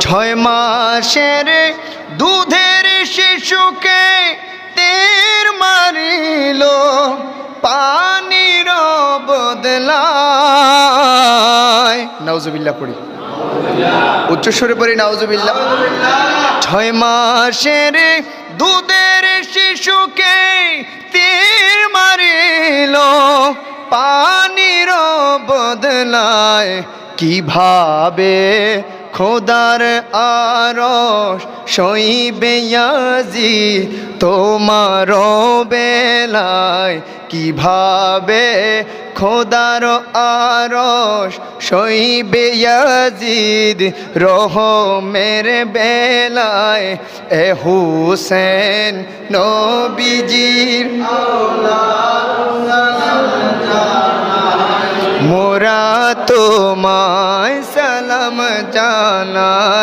6 মাসের দুধের শিশুকে তীর মারিল পানির বদলায়। নাউজুবিল্লাহ পড়ি, উচ্চস্বরে পড়ি নাউজুবিল্লাহ। 6 মাসের দুধের শিশুকে তীর মারিল পানির বদলায়। কিভাবে খোদার আরশ সইবে ইয়াজিদ তোমার বেলায়? কিভাবে খোদার আরশ সইবে ইয়াজিদ রহমের বেলায়? এ হুসেন নবীজির মোরা তোমায় সালাম জানাই।